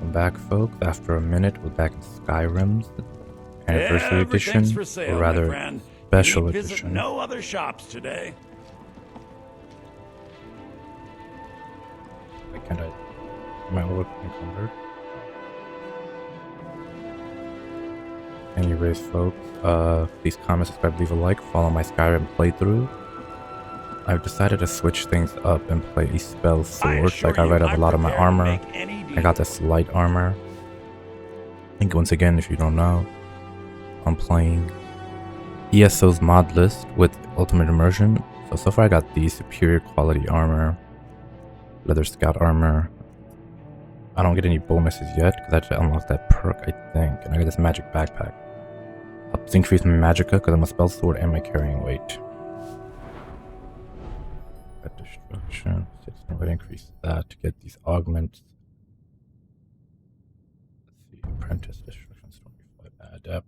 Welcome back, folks. After a minute, we're back in Skyrim's Anniversary Everything's Edition, for or sale, my rather, friend. Special You need visit Edition. no other shops today. Am I over encumbered? Anyways, folks, please comment, subscribe, leave a like, follow my Skyrim playthrough. I've decided to switch things up and play a SpellSword, so I got rid of a lot of my armor. I got this light armor. I think once again, if you don't know, I'm playing ESO's mod list with Ultimate Immersion. So far I got the superior quality armor, leather scout armor. I don't get any bonuses yet because I have to unlock that perk, I think. And I got this magic backpack. Helps increase my magicka because I'm a spell sword and my carrying weight. Got destruction. I'm going to increase that to get these augments. Let's see, apprentice destruction, stormy flight, adept.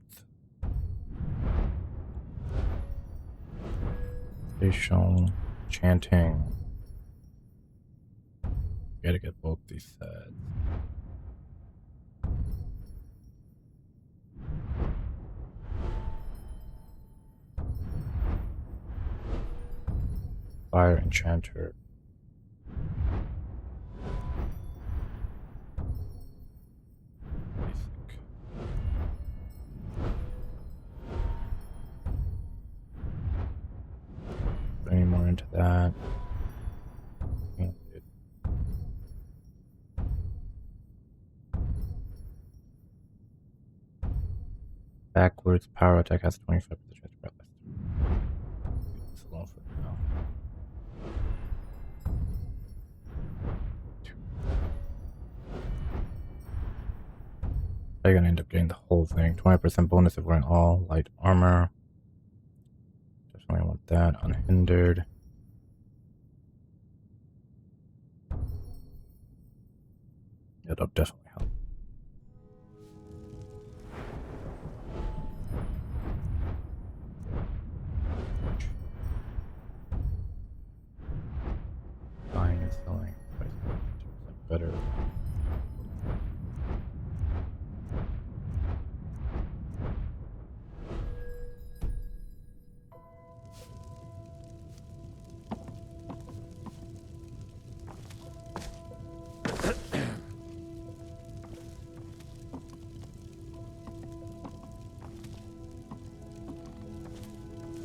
Shown chanting. Gotta get both these sets. Fire enchanter. Basic. Any more into that? Backwards power attack has 25% chance to It's alone for now. I'm gonna end up getting the whole thing. 20% bonus if we're in all light armor. Definitely want that. Unhindered. It'll definitely help. Buying and selling. Better.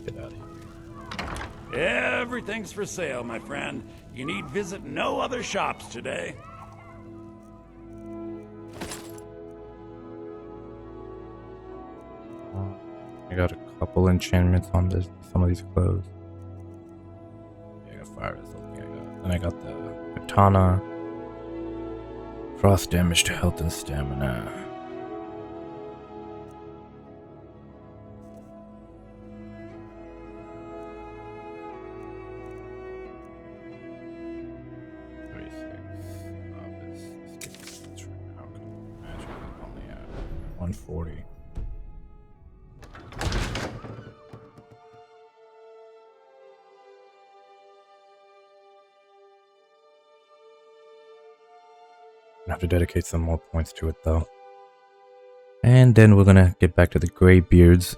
Get out of here. Everything's for sale, my friend. You need visit no other shops today. I got a couple enchantments on some of these clothes. Yeah, I got fire is something I got. Then I got the katana. Frost damage to health and stamina. Let's try how come magic is only at 140. I have to dedicate some more points to it though. And then we're gonna get back to the Greybeards.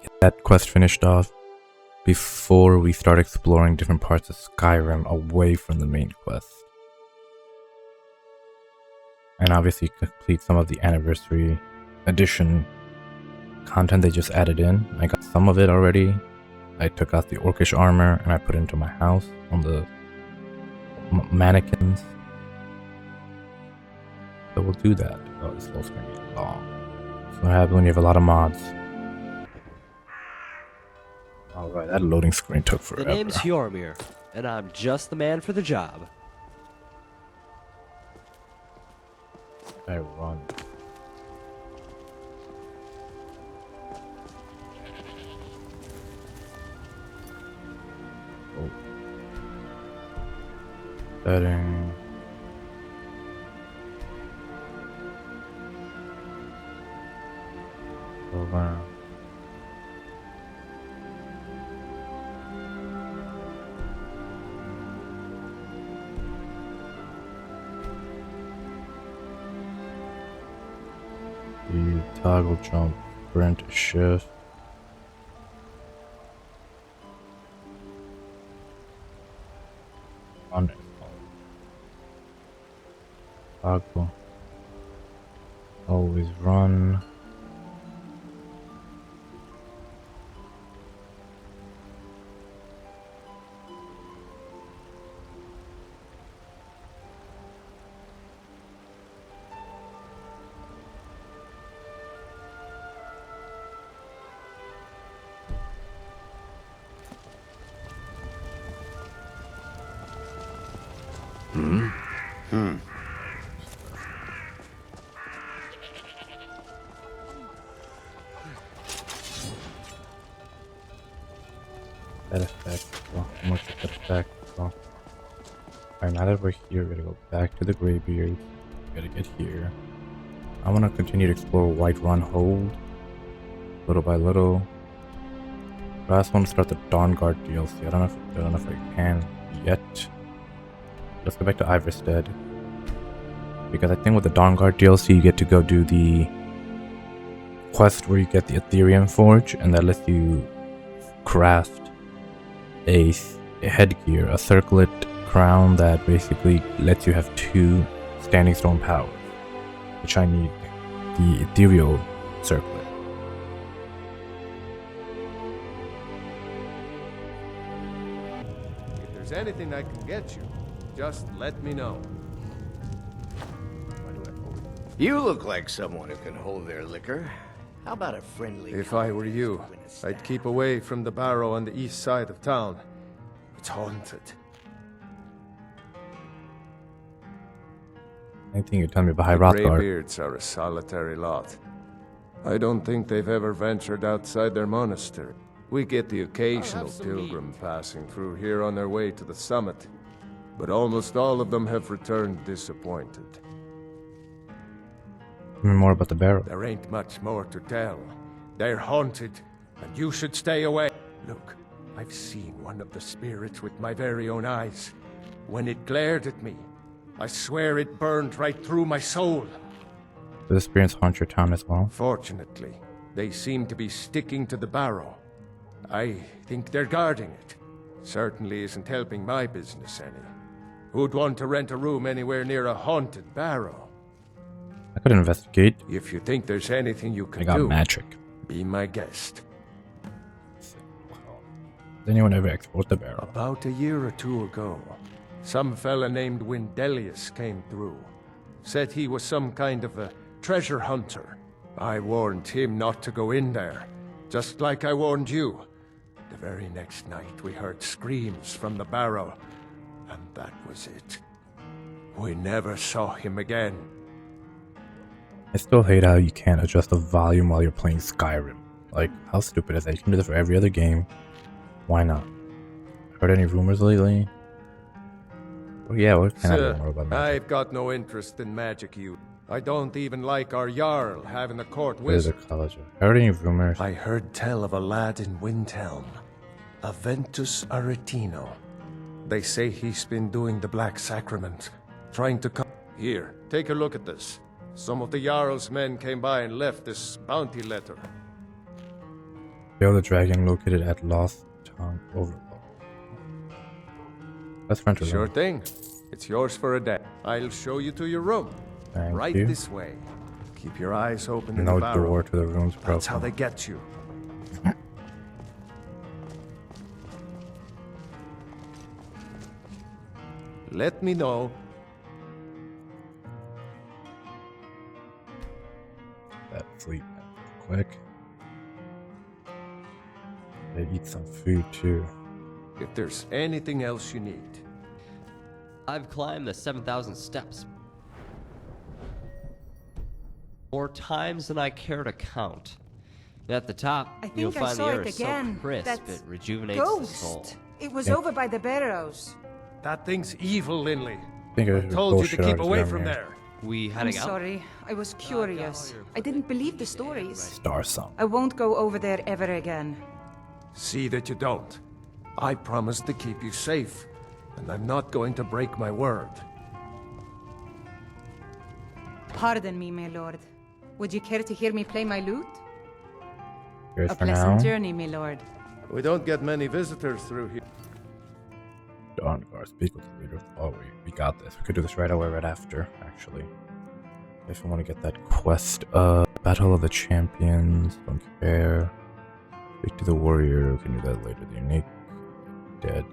Get that quest finished off before we start exploring different parts of Skyrim away from the main quest. And obviously complete some of the Anniversary Edition content they just added in. I got some of it already. I took out the orcish armor and I put it into my house on the mannequins. So we'll do that. Oh, this load's gonna be long. So what happens when you have a lot of mods? Alright, that loading screen took forever. The name's Hjormir, and I'm just the man for the job. I run. Oh. Setting. Over. see. Toggle, jump, sprint, shift. On toggle. Always run. That effect. Well, much of that effect. Well. Alright, now that we're here, we're gonna go back to the Greybeard. We gotta get here. I wanna continue to explore Whiterun Hold. Little by little. But I also want to start the Dawnguard DLC. I don't know if I can yet. Let's go back to Iverstead. Because I think with the Dawnguard DLC you get to go do the quest where you get the Ethereum Forge, and that lets you craft a headgear, a circlet crown that basically lets you have 2 standing stone powers, which I need the ethereal circlet. If there's anything I can get you, just let me know. You look like someone who can hold their liquor. How about a friendly... If I were you, I'd keep away from the barrow on the east side of town. It's haunted. Anything you tell me about High The Rothgar? Greybeards are a solitary lot. I don't think they've ever ventured outside their monastery. We get the occasional pilgrim passing through here on their way to the summit, but almost all of them have returned disappointed. Tell me more about the barrow. There ain't much more to tell. They're haunted, and you should stay away. Look, I've seen one of the spirits with my very own eyes. When it glared at me, I swear it burned right through my soul. Does the spirits haunt your town as well? Fortunately, they seem to be sticking to the barrow. I think they're guarding it. Certainly isn't helping my business any. Who'd want to rent a room anywhere near a haunted barrow? I could investigate. If you think there's anything you I can got do, magic. be my guest. Has anyone ever explored the barrow? About a year or 2 ago, some fella named Windelius came through. Said he was some kind of a treasure hunter. I warned him not to go in there, just like I warned you. The very next night we heard screams from the barrow, and that was it. We never saw him again. I still hate how you can't adjust the volume while you're playing Skyrim. Like, how stupid is that? You can do this for every other game. Why not? Heard any rumors lately? Oh yeah, what can I do more about magic? I've got no interest in magic, you. I don't even like our Jarl having a court There's a wizard. college. Heard any rumors? I heard tell of a lad in Windhelm, Aventus Aretino. They say he's been doing the Black Sacrament, trying to come. Here, take a look at this. Some of the Jarl's men came by and left this bounty letter. Kill the dragon located at Lost Town Overlook. That's French. Sure thing. It's yours for a day. I'll show you to your room. Thank Right you. this way. Keep your eyes open in No the barrow. door to the rooms, bro. That's how they get you. Let me know. That sleep quick. They eat some food too. If there's anything else you need. I've climbed the 7,000 steps more times than I care to count. At the top, I think you'll I find the saw air it is so again. crisp That's it rejuvenates the soul. Ghost. It was Yeah. over by the barrows. That thing's evil, Linley. I think I should Told you bullshit to keep out away down from here. there. We I'm heading out? sorry. I was curious. I didn't believe the stories. Star song. I won't go over there ever again. See that you don't. I promised to keep you safe, and I'm not going to break my word. Pardon me, my lord. Would you care to hear me play my lute? Here's A for pleasant now. journey, my lord. We don't get many visitors through here. Dawnguard, speak with the leader. Oh, we got this. We could do this right away, right after, actually. If we want to get that quest. Battle of the Champions. Don't care. Speak to the warrior. We can do that later. The unique. Dead.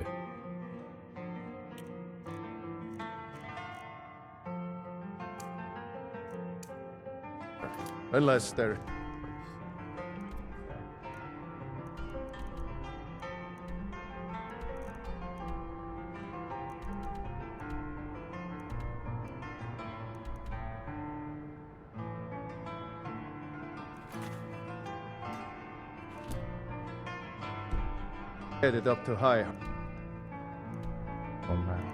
Unless they're... headed up to high. Oh man.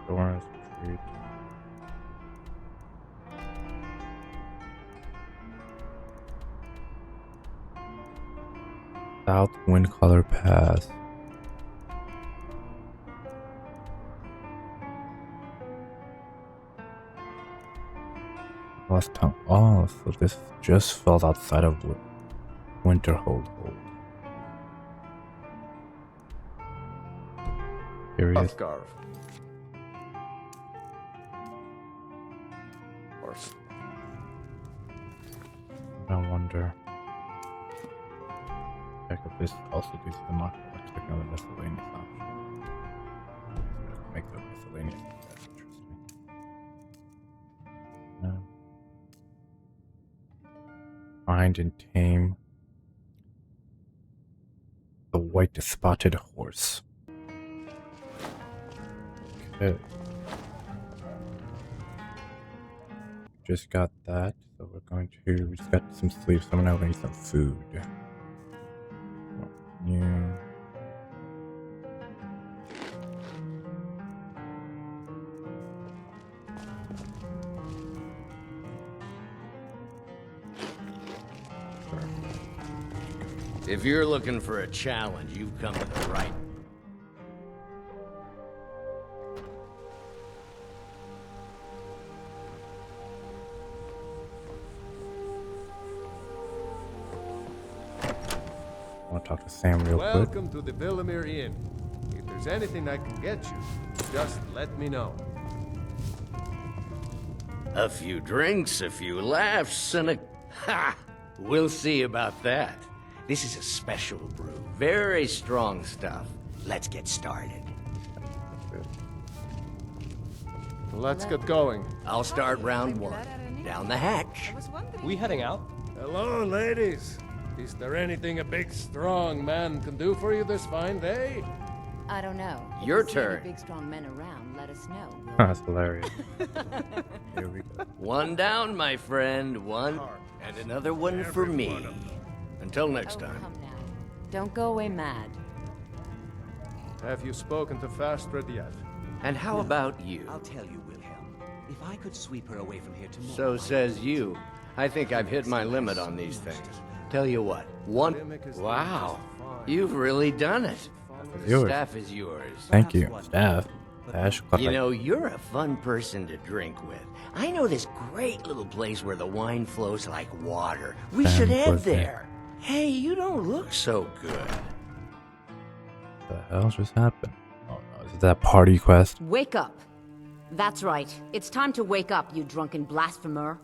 Doors, retreat. South Wind Color Pass. Last time. Oh, so this just falls outside of Winterhold. Curious. Upgarve. Horse. I wonder. Check if this also gives them a expecting the miscellaneous option. Make the miscellaneous. That's interesting. No. Find and tame the white spotted horse. Okay. Just got that, so we're going to. We just got some sleep, so now we need some food. Yeah. If you're looking for a challenge, you've come to the right. I want to talk to Sam real quick. Welcome to the Villamere Inn. If there's anything I can get you, just let me know. A few drinks, a few laughs, and a... Ha! We'll see about that. This is a special brew. Very strong stuff. Let's get started. Let's get going. I'll start round one. Down the hatch. We heading out? Hello, ladies. Is there anything a big, strong man can do for you this fine day? I don't know. If Your you see any turn. big strong men around, let us know. That's hilarious. Here we go. One down, my friend. One. And another one for me. Until next Oh, time. come now. Don't go away mad. Have you spoken to Fastred yet? And how about you? I'll tell you, Wilhelm. If I could sweep her away from here tomorrow... So says you. I think I've hit my limit on these things. Tell you what, one... Wow, you've really done it. The Yours. staff is yours. Thank you, staff. Ash, You know, you're a fun person to drink with. I know this great little place where the wine flows like water. We should head there. Hey, you don't look so good. what the hell just happened? Oh no, is it that party quest? Wake up. That's right. It's time to wake up, you drunken blasphemer.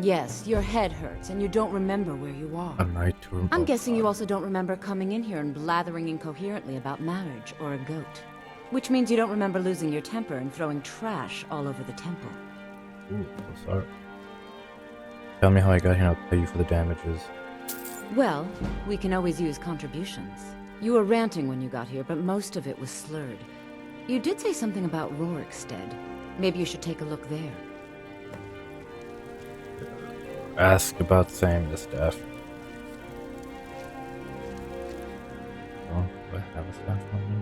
Yes, your head hurts and you don't remember where you are. A night to remember. I'm guessing you also don't remember coming in here and blathering incoherently about marriage or a goat. Which means you don't remember losing your temper and throwing trash all over the temple. Ooh, so sorry. Tell me how I got here and I'll pay you for the damages. Well, we can always use contributions. You were ranting when you got here, but most of it was slurred. You did say something about Rorikstead. Maybe you should take a look there. Ask about Sam, the staff. Oh, do I have a staff on me?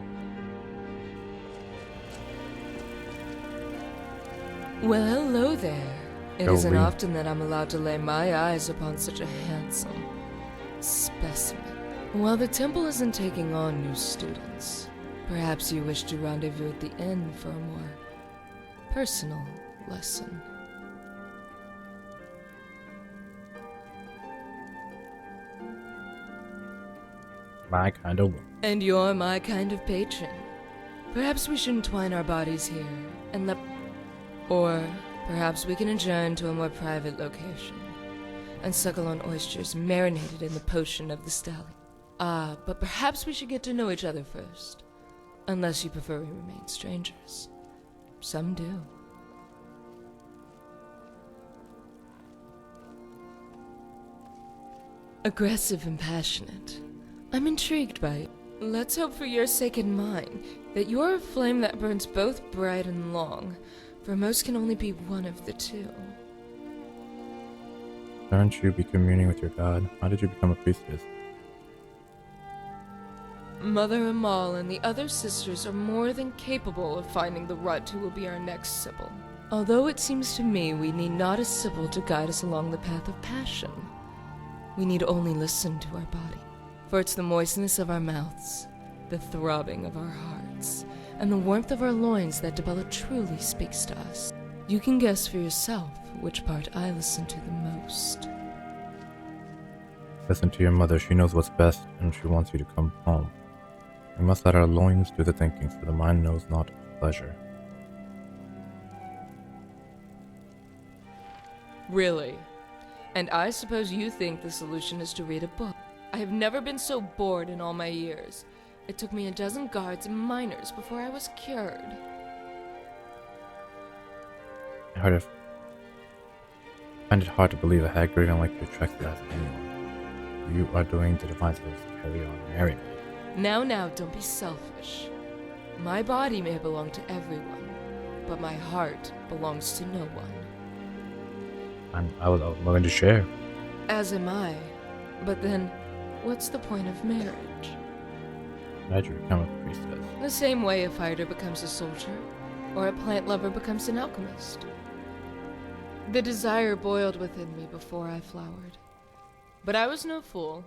Well, hello there. It Go isn't Lee. often that I'm allowed to lay my eyes upon such a handsome, specimen. While the temple isn't taking on new students, perhaps you wish to rendezvous at the inn for a more personal lesson. My kind of woman. And you're my kind of patron. Perhaps we shouldn't twine our bodies here and let... Or perhaps we can adjourn to a more private location and suckle on oysters marinated in the potion of the stallion. But perhaps we should get to know each other first. Unless you prefer we remain strangers. Some do. Aggressive and passionate. I'm intrigued by it. Let's hope for your sake and mine that you're a flame that burns both bright and long, for most can only be one of the two. Shouldn't you be communing with your god? How did you become a priestess? Mother Amal and the other sisters are more than capable of finding the rut who will be our next Sibyl. Although it seems to me we need not a Sibyl to guide us along the path of passion. We need only listen to our body. For it's the moistness of our mouths, the throbbing of our hearts, and the warmth of our loins that Dibella truly speaks to us. You can guess for yourself which part I listen to the most. Listen to your mother. She knows what's best, and she wants you to come home. We must let our loins do the thinking, for the mind knows not pleasure. Really? And I suppose you think the solution is to read a book. I have never been so bored in all my years. It took me a dozen guards and miners before I was cured. I find it hard to believe a hag grieving like you treks to ask anyone. You are doing the divine service to carry on marrying me. Now, don't be selfish. My body may belong to everyone, but my heart belongs to no one. I was willing to share. As am I. But then, what's the point of marriage? How'd you become a priestess? The same way a fighter becomes a soldier, or a plant lover becomes an alchemist. The desire boiled within me before I flowered. But I was no fool.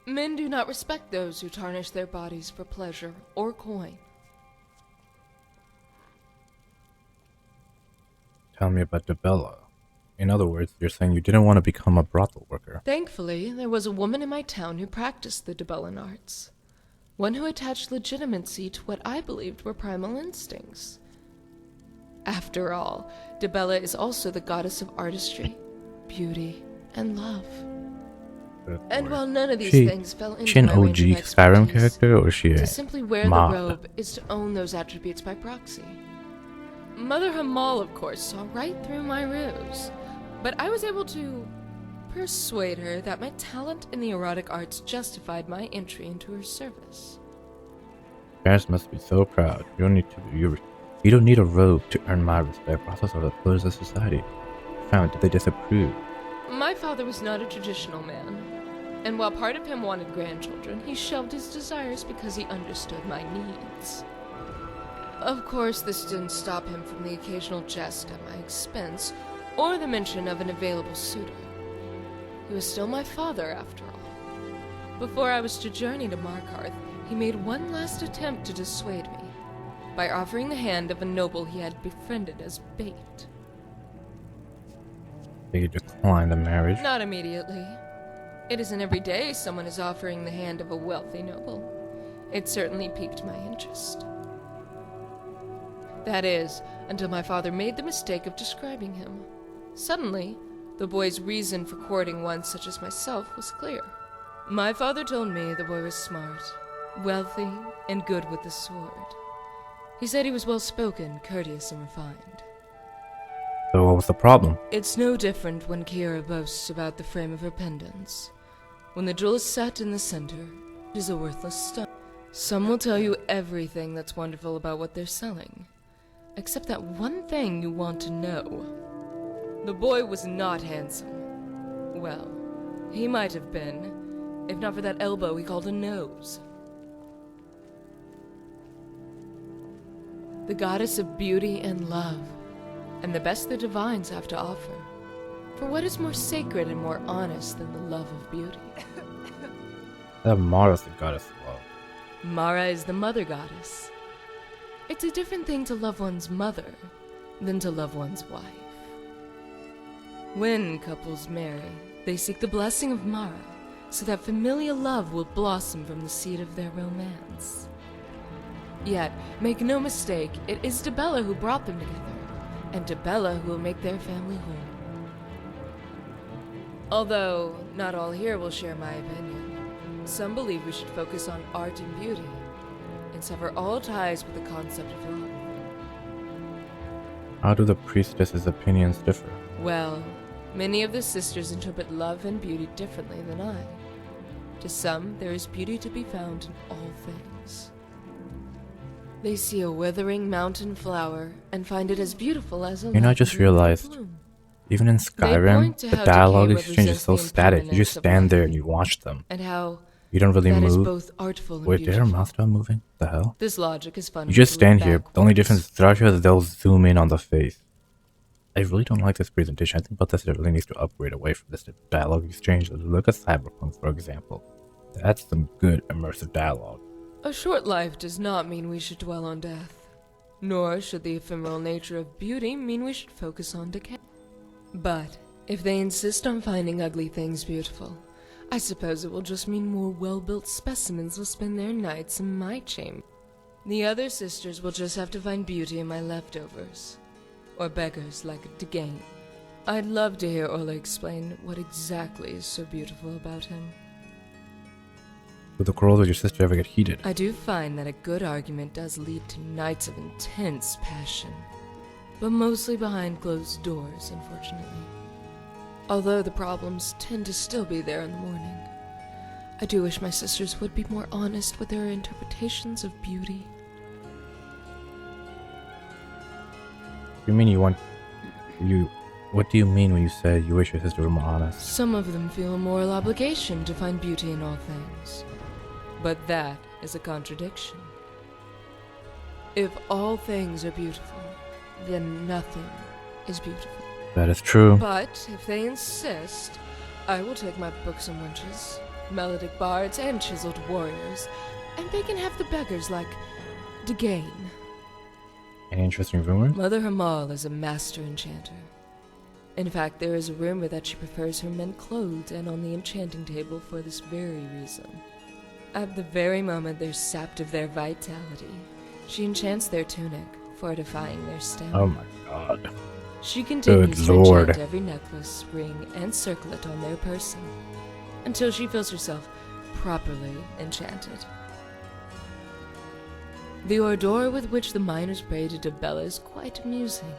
Men do not respect those who tarnish their bodies for pleasure or coin. Tell me about Dibella. In other words, you're saying you didn't want to become a brothel worker. Thankfully, there was a woman in my town who practiced the Dibellan arts. One who attached legitimacy to what I believed were primal instincts. After all, Dibella is also the goddess of artistry, beauty, and love. And while none of these things fell into she an my OG range of Skyrim expertise, character, or is she to a simply wear mod? the robe is to own those attributes by proxy. Mother Hamal, of course, saw right through my ruse, but I was able to persuade her that my talent in the erotic arts justified my entry into her service. Parents must be so proud. You don't need a robe to earn my respect. Process of the pillars of society. Found, did they disapprove? My father was not a traditional man, and while part of him wanted grandchildren, he shelved his desires because he understood my needs. Of course, this didn't stop him from the occasional jest at my expense, or the mention of an available suitor. He was still my father, after all. Before I was to journey to Markarth, he made one last attempt to dissuade me, by offering the hand of a noble he had befriended as bait. They declined the marriage. Not immediately. It isn't every day someone is offering the hand of a wealthy noble. It certainly piqued my interest. That is, until my father made the mistake of describing him. Suddenly, the boy's reason for courting one such as myself was clear. My father told me the boy was smart, wealthy, and good with the sword. He said he was well-spoken, courteous, and refined. So what was the problem? It's no different when Kira boasts about the frame of her pendants. When the jewel is set in the center, it is a worthless stone. Some will tell you everything that's wonderful about what they're selling, except that one thing you want to know. The boy was not handsome. Well, he might have been, if not for that elbow he called a nose. The goddess of beauty and love, and the best the divines have to offer. For what is more sacred and more honest than the love of beauty? That Mara's the goddess of love. Mara is the mother goddess. It's a different thing to love one's mother than to love one's wife. When couples marry, they seek the blessing of Mara, so that familial love will blossom from the seed of their romance. Yet, make no mistake, it is Dibella who brought them together, and Dibella who will make their family whole. Although, not all here will share my opinion. Some believe we should focus on art and beauty, and sever all ties with the concept of love. How do the priestess's opinions differ? Well, many of the sisters interpret love and beauty differently than I. To some, there is beauty to be found in all things. They see a withering mountain flower and find it as beautiful as a You know, I just realized, bloom. even in Skyrim, to the how dialogue decay exchange is so represents the static. You impermanence just of stand life. there and you watch them. And how You don't really that is move. both artful and Wait, did her beautiful. mouth stop moving? The hell? This logic is fun. You just stand here. The only difference is throughout here is they'll zoom in on the face. I really don't like this presentation. I think Bethesda really needs to upgrade away from this dialogue exchange. Look at Cyberpunk, for example. That's some good immersive dialogue. A short life does not mean we should dwell on death. Nor should the ephemeral nature of beauty mean we should focus on decay. But if they insist on finding ugly things beautiful, I suppose it will just mean more well-built specimens will spend their nights in my chamber. The other sisters will just have to find beauty in my leftovers. Or beggars like Degane. I'd love to hear Ola explain what exactly is so beautiful about him. Do the quarrels with your sister ever get heated? I do find that a good argument does lead to nights of intense passion. But mostly behind closed doors, unfortunately. Although the problems tend to still be there in the morning. I do wish my sisters would be more honest with their interpretations of beauty. You mean you want... What do you mean when you say you wish your sister were more honest? Some of them feel a moral obligation to find beauty in all things. But that is a contradiction. If all things are beautiful, then nothing is beautiful. That is true. But if they insist, I will take my books and wenches, melodic bards and chiseled warriors, and they can have the beggars like Degane. Any interesting rumors? Mother Hamal is a master enchanter. In fact, there is a rumor that she prefers her men clothed and on the enchanting table for this very reason. At the very moment they're sapped of their vitality, she enchants their tunic, fortifying their stamina. Oh my god. She continues Good to lord. enchant every necklace, ring, and circlet on their person, until she feels herself properly enchanted. The ardor with which the miners pray to Dibella is quite amusing.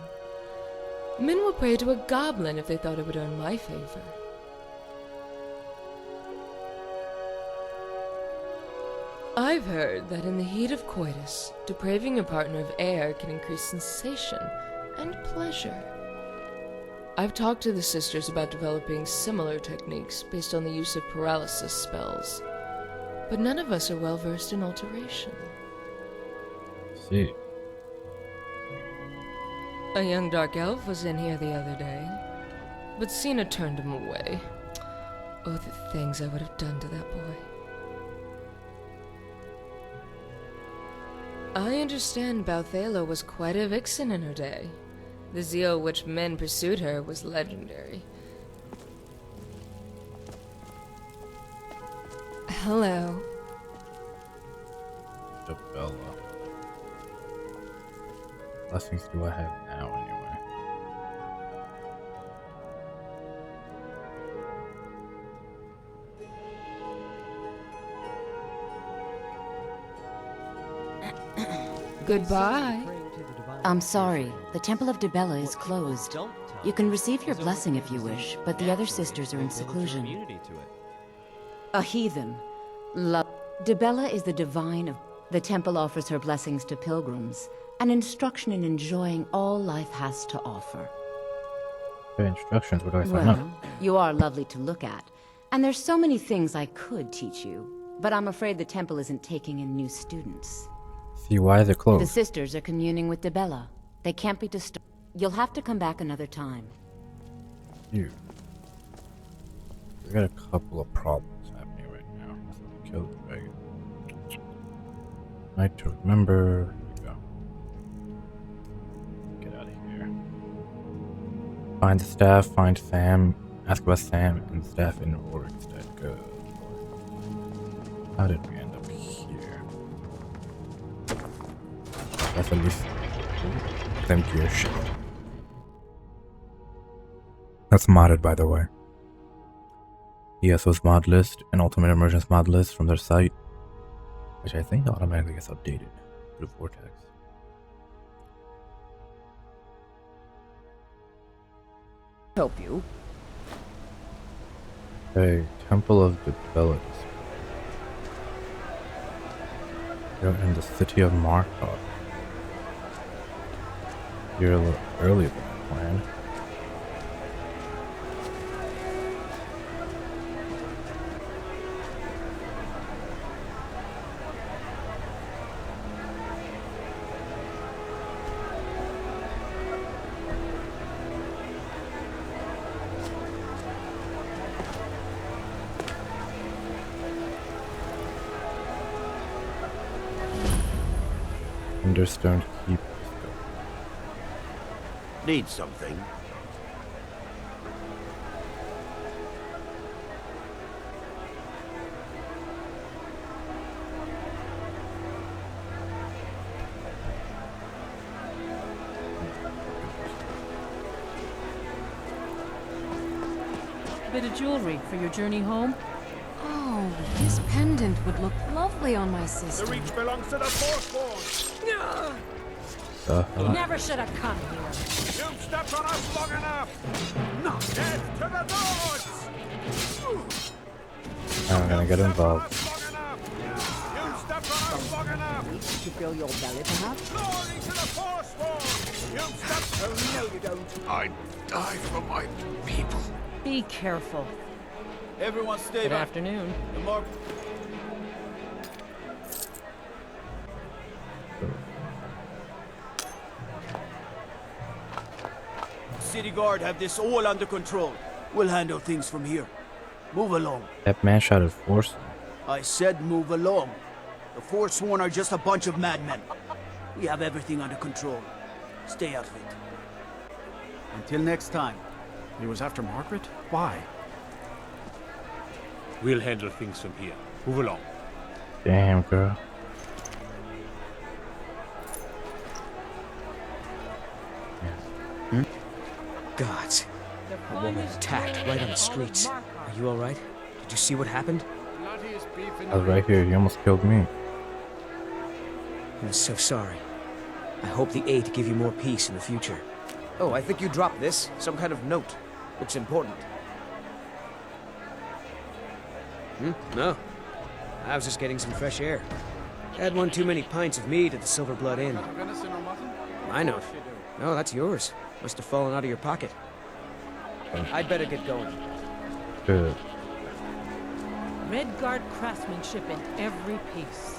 Men will pray to a goblin if they thought it would earn my favor. I've heard that in the heat of coitus, depraving a partner of air can increase sensation and pleasure. I've talked to the sisters about developing similar techniques based on the use of paralysis spells, but none of us are well versed in alteration. See. A young dark elf was in here the other day, but Cena turned him away. Oh, the things I would have done to that boy. I understand Balthala was quite a vixen in her day. The zeal which men pursued her was legendary. Hello. Dibella. Blessings do I have now anyway? Goodbye. I'm sorry. The Temple of Dibella is closed. You can receive your blessing if you wish, but the other sisters are in seclusion. A heathen. Dibella is the divine of... The temple offers her blessings to pilgrims, an instruction in enjoying all life has to offer. The instructions, where do I sign up? Well, you are lovely to look at, and there's so many things I could teach you, but I'm afraid the temple isn't taking in new students. See, why is it The closed? sisters are communing with Dibella. They can't be disturbed. You'll have to come back another time. Dude. We got a couple of problems happening right now. kill the dragon. Night to remember. Here we go. Get out of here. Find the staff, find Sam, ask about Sam and the staff in Oregstead. Good. How did we end up here? That's at least them gear shit. That's modded, by the way. ESO's mod list and Ultimate Emergence mod list from their site, which I think automatically gets updated through Vortex. Help you. Okay, Temple of Dibella. You're in the city of Markov. You're a little earlier than I planned. Understone Keep. Need something? Bit of jewelry for your journey home? Oh, this pendant would look lovely on my sister. The reach belongs to the Forsworn. Never should have come here. You've stepped on us long enough. Not death to the Lords. I'm gonna get involved. You've stepped on us long enough. To fill your belly, perhaps? Glory to the Forsworn. You've stepped. Oh, no, you don't. I die for my people. Be careful. Everyone stay Good back. afternoon. The more City Guard have this all under control. We'll handle things from here. Move along. That man shouted force. I said move along. The Forsworn are just a bunch of madmen. We have everything under control. Stay out of it. Until next time. He was after Margaret? Why? We'll handle things from here. Move along. Damn, girl. Gods. A woman attacked right on the streets. Are you alright? Did you see what happened? I was right here. You almost killed me. I'm so sorry. I hope the Eight give you more peace in the future. Oh, I think you dropped this. Some kind of note. Looks important. No. I was just getting some fresh air. Had one too many pints of mead at the Silver Blood Inn. My note? No, that's yours. Must have fallen out of your pocket. I'd better get going. Good. Redguard craftsmanship in every piece.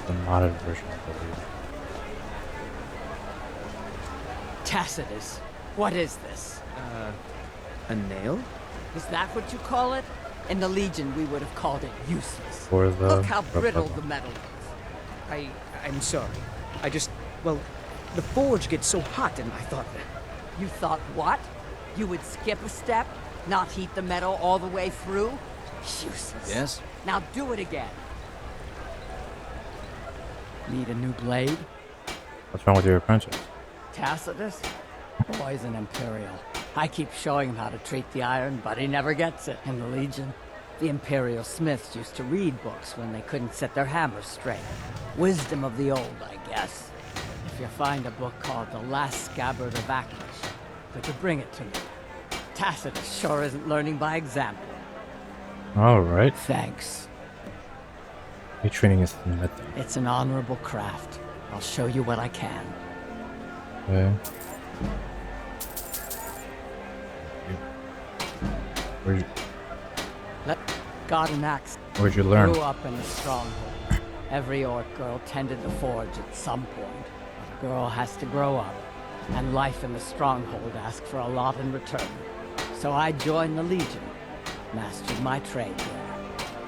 The modded version, I believe. Tacitus, what is this? A nail? Is that what you call it? In the Legion, we would have called it useless. For the Look how brittle the metal is. I'm sorry. Well, the forge gets so hot and I thought... You thought what? You would skip a step? Not heat the metal all the way through? Useless. Yes? Now do it again. Need a new blade? What's wrong with your apprentice? Tacitus? Boy's an Imperial. I keep showing him how to treat the iron, but he never gets it. In the Legion, the Imperial smiths used to read books when they couldn't set their hammers straight. Wisdom of the old, I guess. If you find a book called The Last Scabbard of Aklish, could you bring it to me? Tacitus sure isn't learning by example. Alright. Thanks. You're training is smith. It's an honorable craft. I'll show you what I can. Okay. Got an axe. Where'd you learn? Grew up in a stronghold. Every orc girl tended the forge at some point. A girl has to grow up, and life in the stronghold asks for a lot in return. So I joined the Legion, mastered my trade there.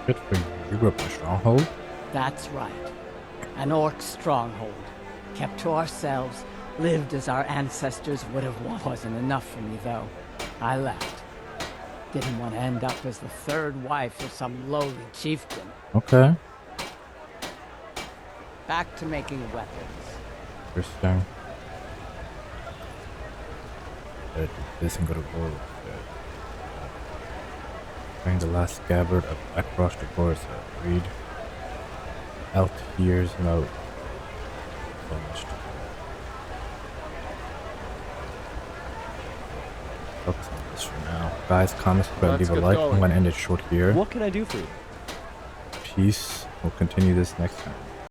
Good for you. You grew up in a stronghold? That's right. An orc stronghold. Kept to ourselves, lived as our ancestors would have wanted. Wasn't enough for me, though. I left. Didn't want to end up as the third wife of some lowly chieftain. Okay. Back to making weapons. Interesting. Gotta do this and go to war. Find the last scabbard of across the forest. Read out here's note. Finished. Focus on this for now. Guys, comment, subscribe, leave a like. I'm gonna end it short here. What can I do for you? Peace. We'll continue this next time.